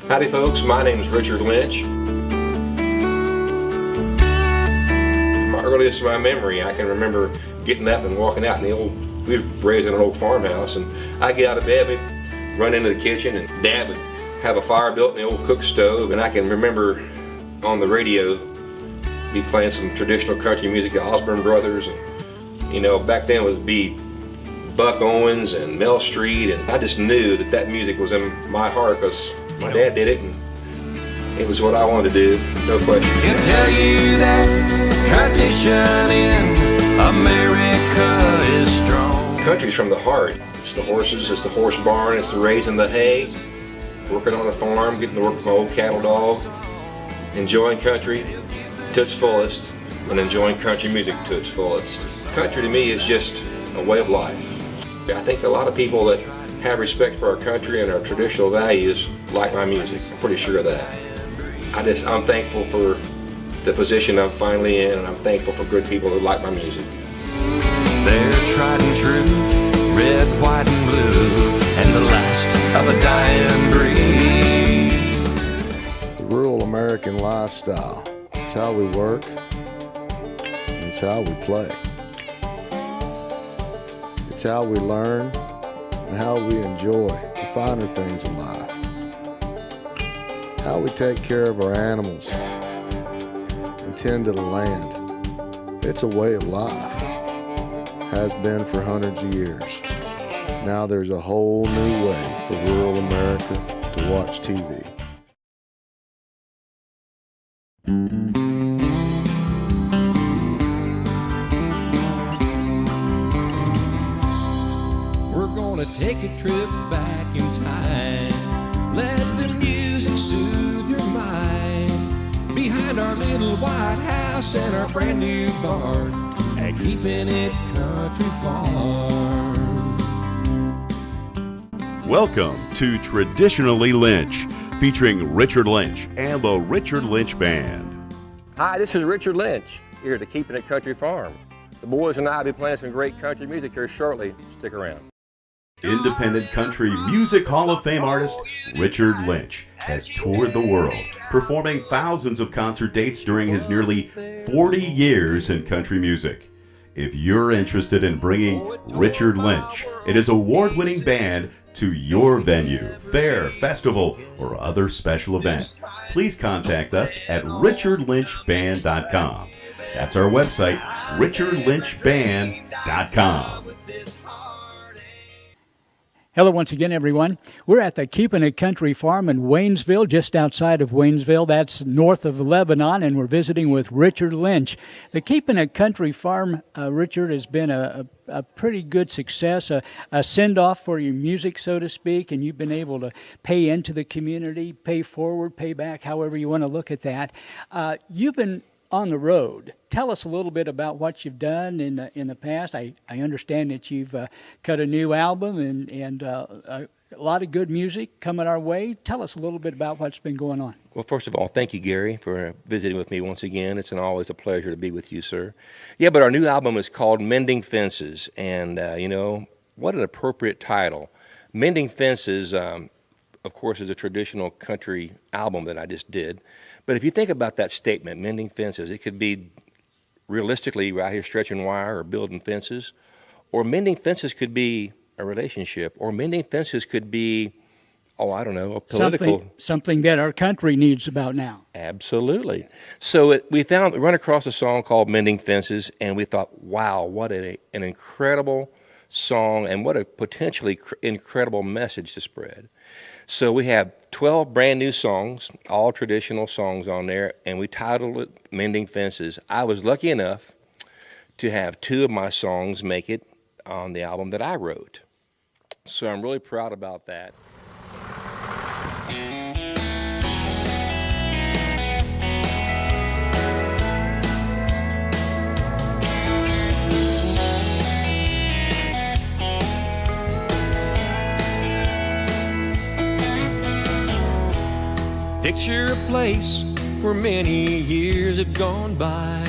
Howdy folks, my name is Richard Lynch. My earliest memory, I can remember getting up and walking out in the old, we were raised in an old farmhouse, and I'd get out of bed, we'd run into the kitchen, and Dad would have a fire built in the old cook stove, and I can remember on the radio be playing some traditional country music, the Osborne Brothers, and you know, back then it would be Buck Owens and Mel Street, and I just knew that that music was in my heart because my dad did it, and it was what I wanted to do, no question. He'll tell you that tradition in America is strong. Country's from the heart. It's the horses, it's the horse barn, it's the raising the hay, working on a farm, getting to work with my old cattle dog, enjoying country to its fullest, and enjoying country music to its fullest. Country to me is just a way of life. I think a lot of people that have respect for our country and our traditional values like my music. I'm pretty sure of that. I'm thankful for the position I'm finally in, and I'm thankful for good people who like my music. They're tried and true, red, white, and blue, and the last of a dying breed. The rural American lifestyle. It's how we work, and it's how we play. It's how we learn and how we enjoy the finer things in life. How we take care of our animals and tend to the land. It's a way of life. Has been for hundreds of years. Now there's a whole new way for rural America to watch TV. Take a trip back in time. Let the music soothe your mind. Behind our little white house and our brand new barn, and keeping it country farm. Welcome to Traditionally Lynch, featuring Richard Lynch and the Richard Lynch Band. Hi, this is Richard Lynch, here to Keeping It Country Farm. The boys and I will be playing some great country music here shortly. Stick around. Independent Country Music Hall of Fame artist Richard Lynch has toured the world, performing thousands of concert dates during his nearly 40 years in country music. If you're interested in bringing Richard Lynch and his award-winning band to your venue, fair, festival, or other special event, please contact us at richardlynchband.com. That's our website, richardlynchband.com. Hello once again, everyone. We're at the Keeping It Country Farm in Waynesville, just outside of Waynesville. That's north of Lebanon, and we're visiting with Richard Lynch. The Keeping It Country Farm, Richard, has been a pretty good success, a send-off for your music, so to speak, and you've been able to pay into the community, pay forward, pay back, however you want to look at that. You've been on the road. Tell us a little bit about what you've done in the past. I understand that you've cut a new album and a lot of good music coming our way. Tell us a little bit about what's been going on. Well, first of all, thank you, Gary, for visiting with me once again. It's always a pleasure to be with you, sir. Yeah, but our new album is called Mending Fences, and you know, what an appropriate title. Mending Fences, of course, is a traditional country album that I just did. But if you think about that statement, mending fences, it could be realistically right here stretching wire or building fences, or mending fences could be a relationship, or mending fences could be, oh, I don't know, a political. Something that our country needs about now. Absolutely. So we run across a song called Mending Fences, and we thought, wow, what an incredible song and what a potentially incredible message to spread. So we have 12 brand new songs, all traditional songs on there, and we titled it Mending Fences. I was lucky enough to have 2 of my songs make it on the album that I wrote. So I'm really proud about that. Picture a place where many years have gone by.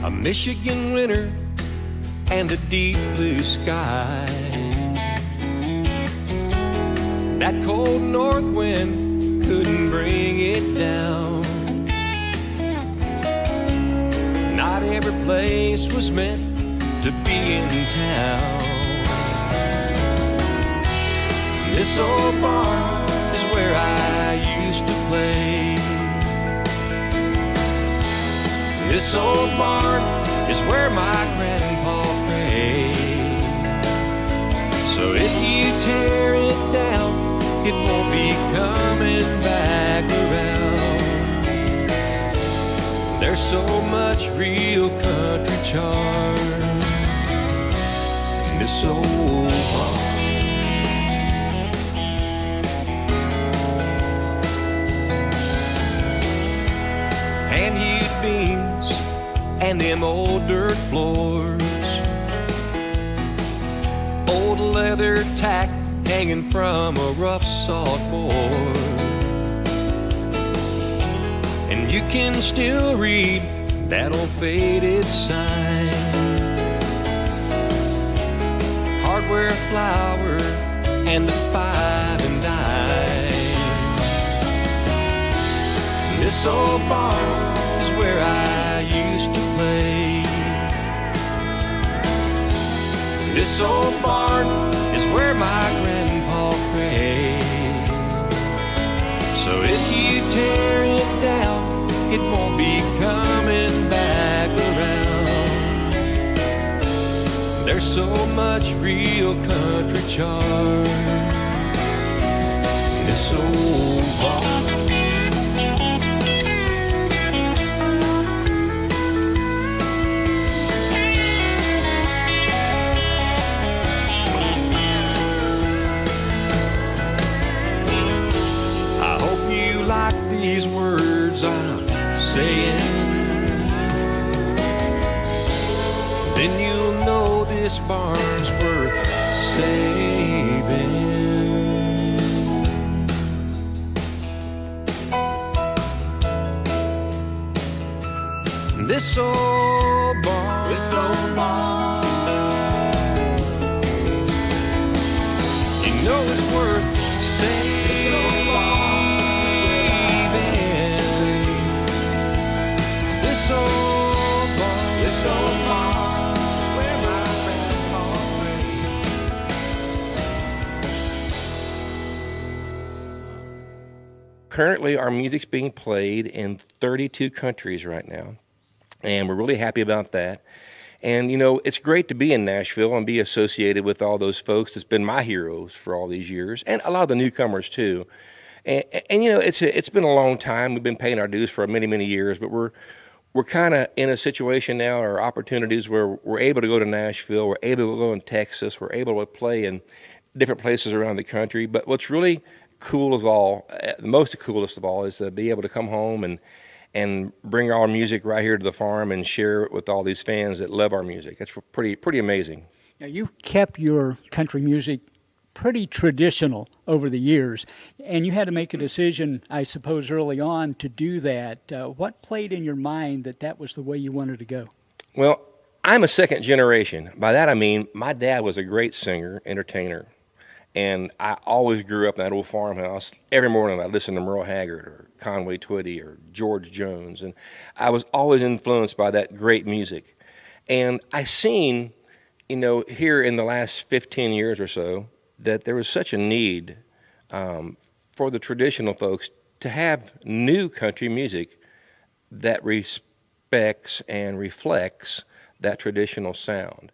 A Michigan winter and a deep blue sky. That cold north wind couldn't bring it down. Not every place was meant to be in town. This old barn is where I used to play. This old barn is where my grandpa prayed. So if you tear it down, it won't be coming back around. There's so much real country charm in this old barn. Hand-hewed beams and them old dirt floors, old leather tack hanging from a rough sawed board. And you can still read that old faded sign, hardware flour and the 5 and dime. This old barn is where I used to play. This old barn is where my grandpa prayed. So if you tear it down, it won't be coming back around. There's so much real country charm in this old barn. These words I'm saying, then you'll know this barn's worth saving. This old barn, you know it's worth saving. This old barn, this old barn is where my grandpa prayed. Currently, our music's being played in 32 countries right now, and we're really happy about that. And, you know, it's great to be in Nashville and be associated with all those folks that's been my heroes for all these years, and a lot of the newcomers, too. And you know, it's been a long time. We've been paying our dues for many, many years, but we're kind of in a situation now, or opportunities where we're able to go to Nashville, we're able to go in Texas, we're able to play in different places around the country. But what's really cool of all, the most coolest of all, is to be able to come home and bring our music right here to the farm and share it with all these fans that love our music. It's pretty amazing. Now, you kept your country music pretty traditional over the years, and you had to make a decision, I suppose, early on to do that. What played in your mind that was the way you wanted to go? Well, I'm a second generation. By that I mean my dad was a great singer, entertainer, and I always grew up in that old farmhouse. Every morning I listened to Merle Haggard or Conway Twitty or George Jones, and I was always influenced by that great music. And I seen, you know, here in the last 15 years or so, that there was such a need for the traditional folks to have new country music that respects and reflects that traditional sound.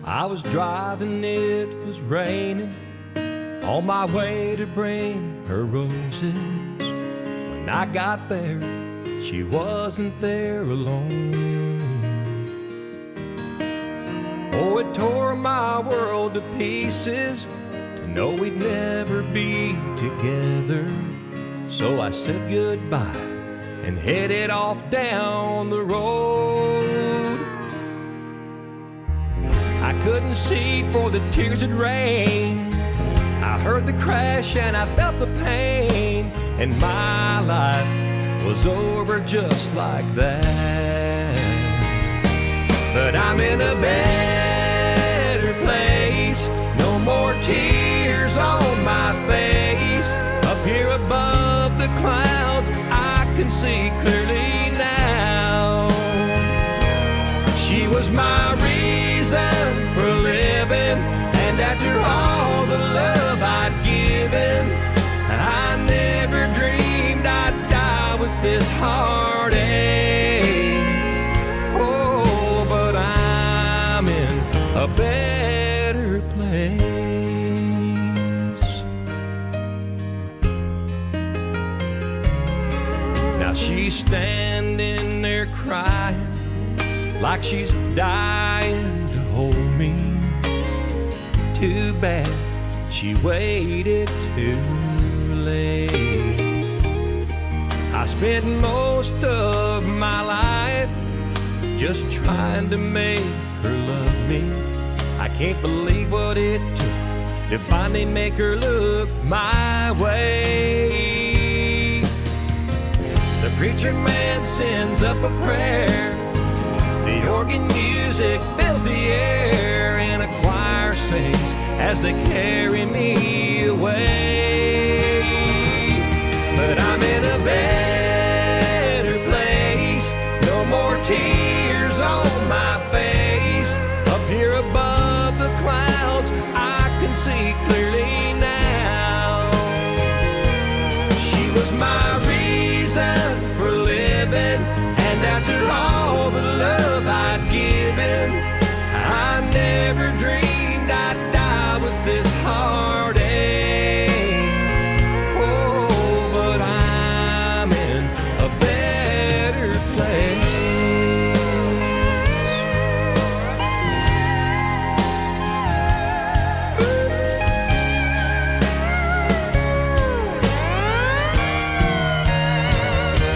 I was driving, it was raining, on my way to bring her roses. When I got there, she wasn't there alone. Oh, it tore my world to pieces to know we'd never be together. So I said goodbye and headed off down the road. I couldn't see for the tears had rained. I heard the crash and I felt the pain, and my life was over just like that. But I'm in a better place, no more tears on my face. Up here above the clouds, I can see clearly now. She was my reason for living, and after all the love I'd given, I never dreamed I'd die with this heartache. Oh, but I'm in a better place. Now she's standing there crying like she's dying to hold me. Too bad she waited too late. I spent most of my life just trying to make her love me. I can't believe what it took to finally make her look my way. The preacher man sends up a prayer, the organ music fills the air, and a choir sings as they carry me away. But I'm in a better place, no more tears on my face. Up here above the clouds, I can see clearly now. She was my reason for living, and after all the love I'd given, I never dreamed I'd die with this heartache. Oh, but I'm in a better place.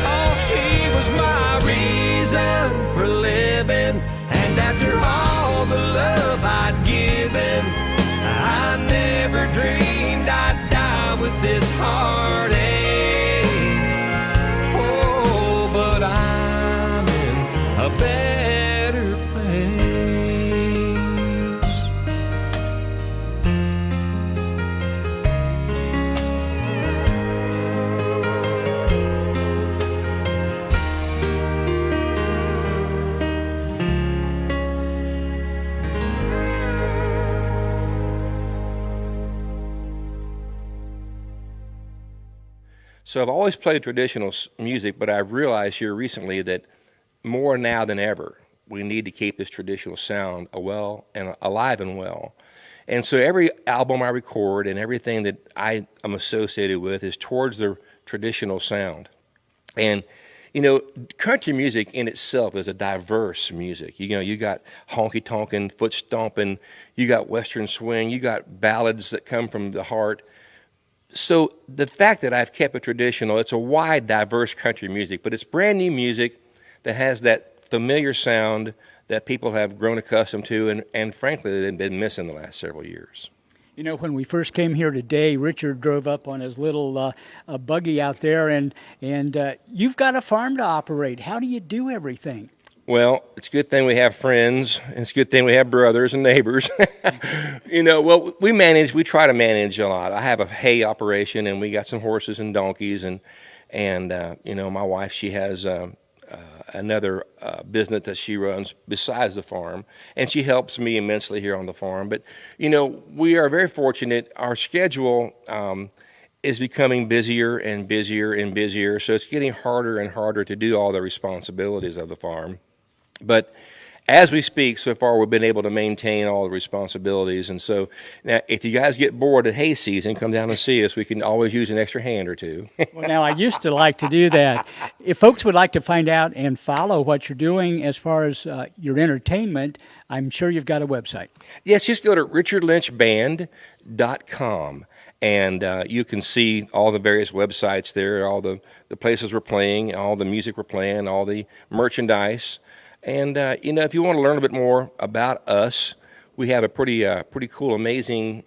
Oh, she was my reason for living, and after all the love I'd given, I never dreamed I'd die with this heartache. Oh, but I'm in a better place. So I've always played traditional music, but I've realized here recently that more now than ever, we need to keep this traditional sound alive and well. And so every album I record and everything that I am associated with is towards the traditional sound. And you know, country music in itself is a diverse music. You know, you got honky-tonkin', foot stomping, you got western swing, you got ballads that come from the heart. So the fact that I've kept it traditional, it's a wide, diverse country music, but it's brand new music that has that familiar sound that people have grown accustomed to and frankly, they've been missing the last several years. You know, when we first came here today, Richard drove up on his little buggy out there, and you've got a farm to operate. How do you do everything? Well, it's a good thing we have friends, and it's a good thing we have brothers and neighbors. You know, well, we try to manage a lot. I have a hay operation, and we got some horses and donkeys, and you know, my wife, she has another business that she runs besides the farm, and she helps me immensely here on the farm. But, you know, we are very fortunate. Our schedule is becoming busier and busier and busier, so it's getting harder and harder to do all the responsibilities of the farm. But as we speak, so far we've been able to maintain all the responsibilities. And so now if you guys get bored at hay season, come down and see us. We can always use an extra hand or two. Well, now, I used to like to do that. If folks would like to find out and follow what you're doing as far as your entertainment, I'm sure you've got a website. Yes, just go to richardlynchband.com. And you can see all the various websites there, all the places we're playing, all the music we're playing, all the merchandise. And, you know, if you want to learn a bit more about us, we have a pretty cool, amazing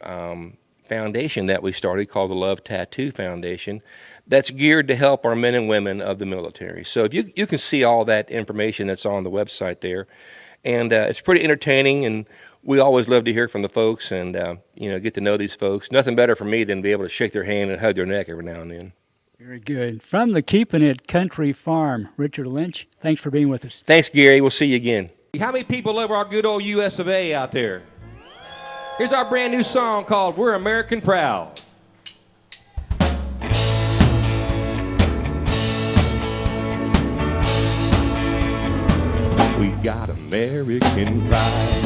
foundation that we started called the Love Tattoo Foundation that's geared to help our men and women of the military. So if you can see all that information that's on the website there. And it's pretty entertaining, and we always love to hear from the folks and, get to know these folks. Nothing better for me than be able to shake their hand and hug their neck every now and then. Very good. From the Keeping It Country Farm, Richard Lynch, thanks for being with us. Thanks, Gary. We'll see you again. How many people love our good old US of A out there? Here's our brand new song called We're American Proud. We got American pride.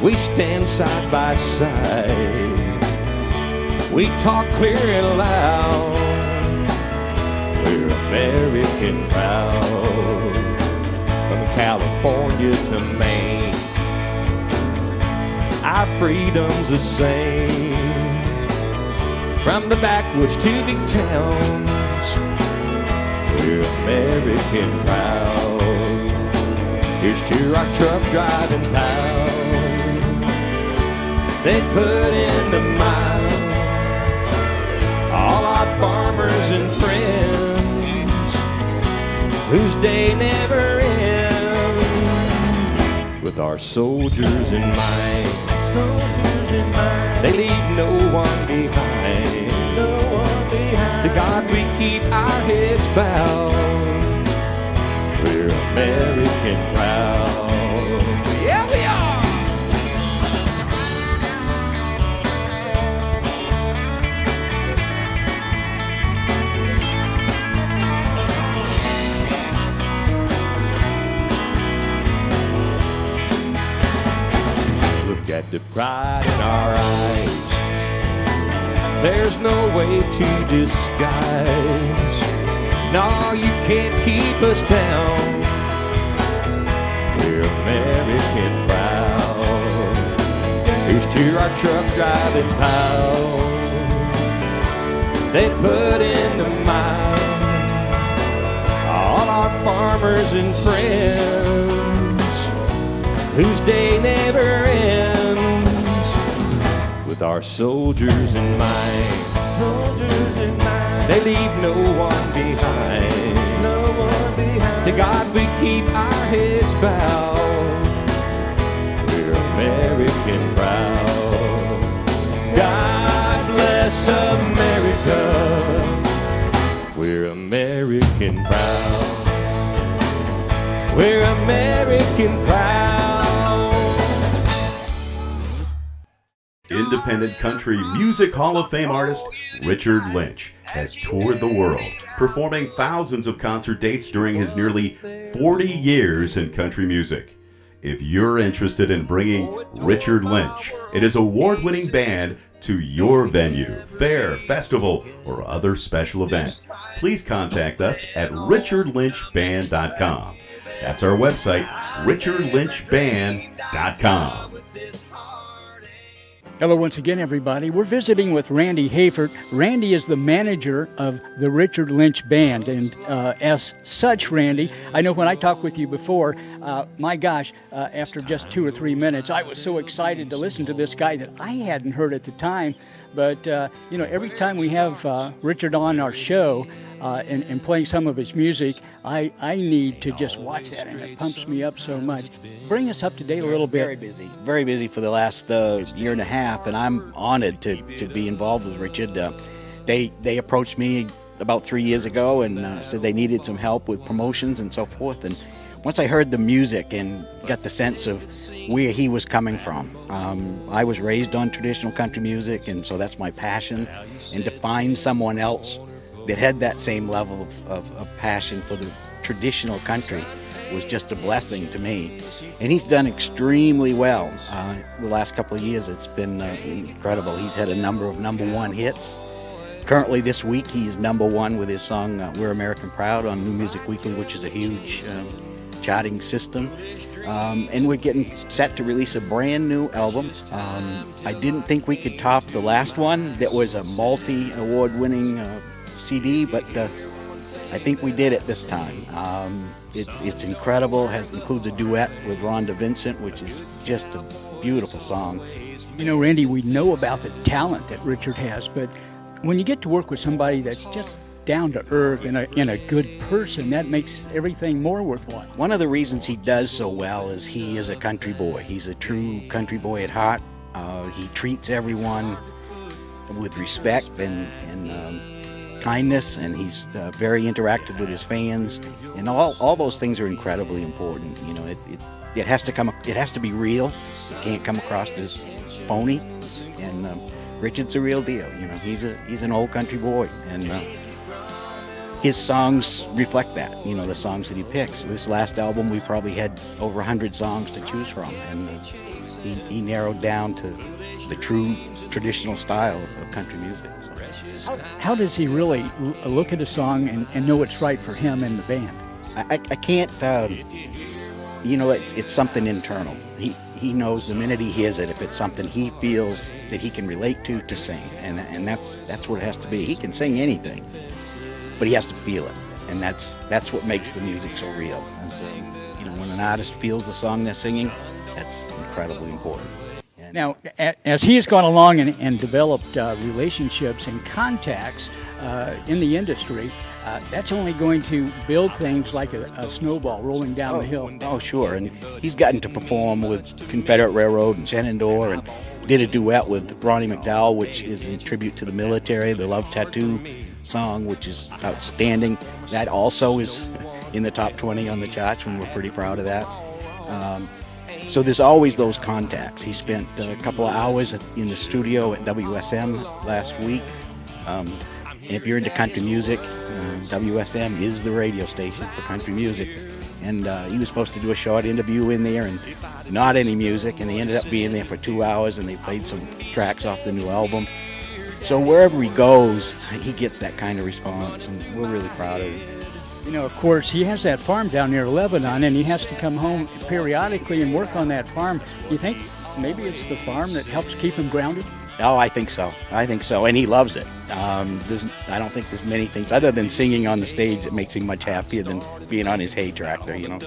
We stand side by side. We talk clear and loud. We're American proud. From California to Maine, our freedom's the same. From the backwoods to big towns, we're American proud. Here's to our truck driving pals. They put in the miles. All our farmers and friends whose day never ends. With our soldiers in mind, they leave no one behind. To God we keep our heads bowed. We're American proud. Yeah, we are! Look at the pride in our eyes. There's no way to disguise. No, you can't keep us down. We're American proud. Here's to our truck driving pals. They put in the mile. All our farmers and friends whose day never ends. With our soldiers in mind, they leave no one behind. To God we keep our heads bowed. We're American proud. God bless America. We're American proud. We're American proud. Independent Country Music Hall of Fame artist Richard Lynch has toured the world, performing thousands of concert dates during his nearly 40 years in country music. If you're interested in bringing Richard Lynch and his award-winning band to your venue, fair, festival, or other special event, please contact us at richardlynchband.com. That's our website, richardlynchband.com. Hello once again, everybody. We're visiting with Randy Hayford. Randy is the manager of the Richard Lynch Band, and as such, Randy, I know when I talked with you before, my gosh, after just 2 or 3 minutes, I was so excited to listen to this guy that I hadn't heard at the time. But, every time we have Richard on our show and playing some of his music, I need to just watch that, and it pumps me up so much. Bring us up to date a little bit. Very busy for the last year and a half, and I'm honored to be involved with Richard. They approached me about 3 years ago and said they needed some help with promotions and so forth. And once I heard the music and got the sense of where he was coming from, I was raised on traditional country music, and so that's my passion. And to find someone else that had that same level of passion for the traditional country was just a blessing to me. And he's done extremely well. The last couple of years, it's been incredible. He's had a number of #1 hits. Currently this week, he's #1 with his song We're American Proud on New Music Weekly, which is a huge charting system. And we're getting set to release a brand new album. I didn't think we could top the last one that was a multi-award winning CD, but I think we did it this time. It's incredible. Includes a duet with Rhonda Vincent, which is just a beautiful song. You know, Randy, we know about the talent that Richard has, but when you get to work with somebody that's just down to earth and a good person, that makes everything more worthwhile. One of the reasons he does so well is he is a country boy. He's a true country boy at heart. He treats everyone with respect and kindness, and he's very interactive with his fans, and all those things are incredibly important. You know, it has to be real. It can't come across as phony. And Richard's a real deal. You know, he's an old country boy, and his songs reflect that. You know, the songs that he picks. This last album, we probably had over 100 songs to choose from, and he narrowed down to the true traditional style of country music. How does he really look at a song and know it's right for him and the band? I can't, you know, it's something internal. He knows the minute he hears it, if it's something he feels that he can relate to sing, and that's what it has to be. He can sing anything, but he has to feel it, and that's what makes the music so real. You know, when an artist feels the song they're singing, that's incredibly important. Now, as he has gone along and developed relationships and contacts in the industry, that's only going to build things like a snowball rolling down the hill. Oh, sure. And he's gotten to perform with Confederate Railroad and Shenandoah, and did a duet with Ronnie McDowell, which is in tribute to the military, the Love Tattoo song, which is outstanding. That also is in the top 20 on the charts, and we're pretty proud of that. So there's always those contacts. He spent a couple of hours in the studio at WSM last week. And if you're into country music, WSM is the radio station for country music. And he was supposed to do a short interview in there and not any music, and he ended up being there for 2 hours, and they played some tracks off the new album. So wherever he goes, he gets that kind of response, and we're really proud of him. You know, of course, he has that farm down near Lebanon, and he has to come home periodically and work on that farm. Do you think maybe it's the farm that helps keep him grounded? Oh, I think so. And he loves it. I don't think there's many things other than singing on the stage that makes him much happier than being on his hay tractor, you know.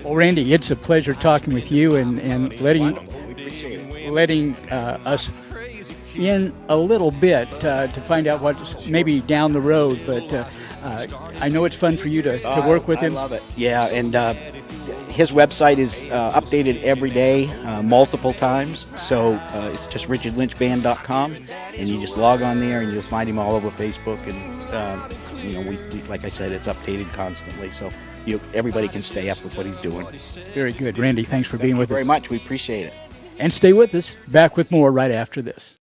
Well, Randy, it's a pleasure talking with you and letting us in a little bit to find out what's maybe down the road, but I know it's fun for you to work with him. I love it. Yeah, and his website is updated every day, multiple times. So it's just richardlynchband.com, and you just log on there, and you'll find him all over Facebook. And you know, we like I said, it's updated constantly, so everybody can stay up with what he's doing. Very good, Randy. Thanks for being with us. Very much. We appreciate it. And stay with us. Back with more right after this.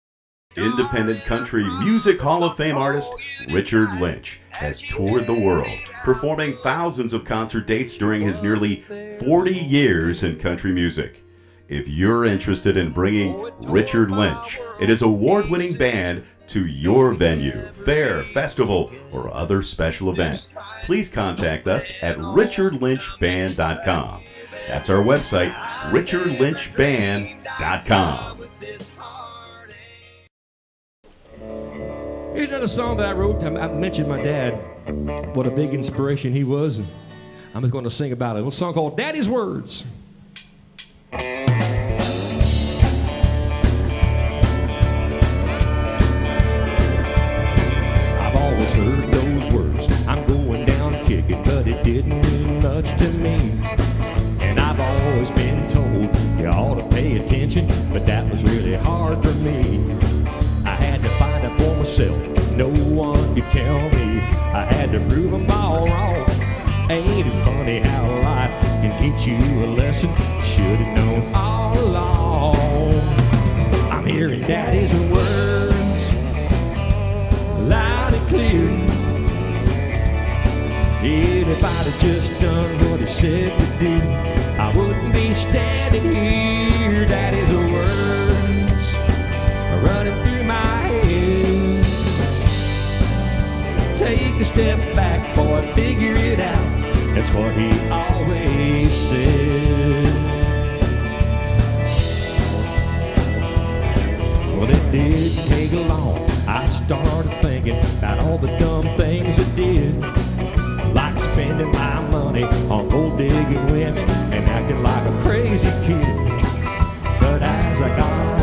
Independent Country Music Hall of Fame artist Richard Lynch has toured the world, performing thousands of concert dates during his nearly 40 years in country music. If you're interested in bringing Richard Lynch and his award-winning band to your venue, fair, festival, or other special event, please contact us at richardlynchband.com. That's our website, richardlynchband.com. Here's another song that I wrote. I mentioned my dad, what a big inspiration he was. And I'm just going to sing about it. A little song called Daddy's Words. I've always heard those words. I'm going down kicking, but it didn't mean much to me. And I've always been told you ought to pay attention, but that was really hard for me. I had to find out for myself, no one could tell me. I had to prove them all wrong. Ain't it funny how life can teach you a lesson you should have known all along? I'm hearing Daddy's words loud and clear. And if I'd have just done what he said to do, I wouldn't be standing here. Daddy's words are running through my head. Take a step back, boy, figure it out. That's what he always said. Well, it didn't take long. I started thinking about all the dumb things I did, like spending my money on gold digging women and acting like a crazy kid. But as I got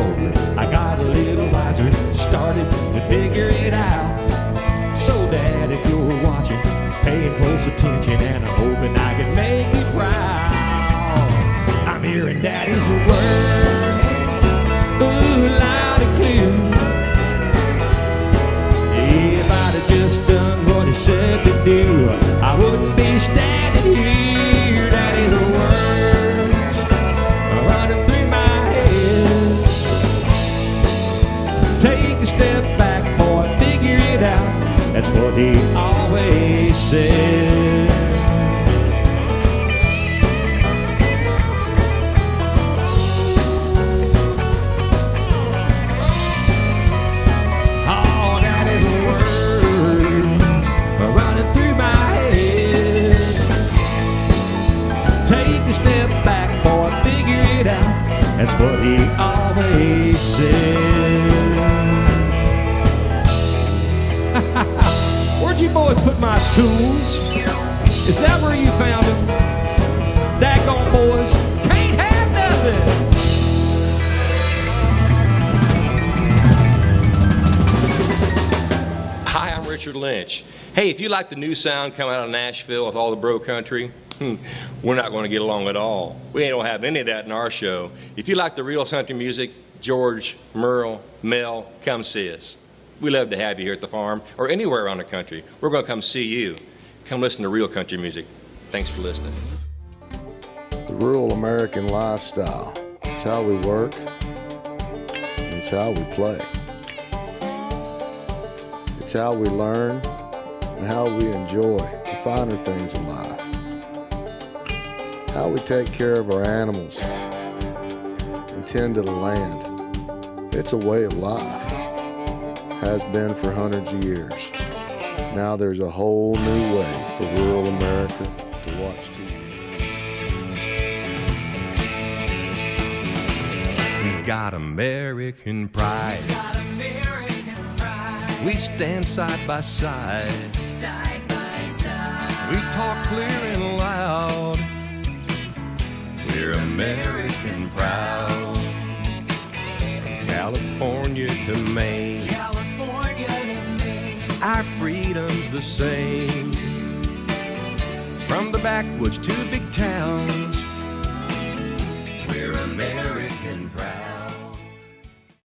he always said. Where'd you boys put my tools? Is that where you found them? Daggone boys, can't have nothing. Hi, I'm Richard Lynch. Hey, if you like the new sound coming out of Nashville with all the bro country, we're not going to get along at all. We ain't going to have any of that in our show. If you like the real country music, George, Merle, Mel, come see us. We love to have you here at the farm or anywhere around the country. We're going to come see you. Come listen to real country music. Thanks for listening. The rural American lifestyle. It's how we work, and it's how we play. It's how we learn and how we enjoy the finer things in life. How we take care of our animals and tend to the land. It's a way of life. Has been for hundreds of years. Now there's a whole new way for rural America to watch TV. We got American pride. We stand side by side. We talk clear and loud. We're American proud. From California to Maine. Our freedom's the same. From the backwoods to big towns. We're American.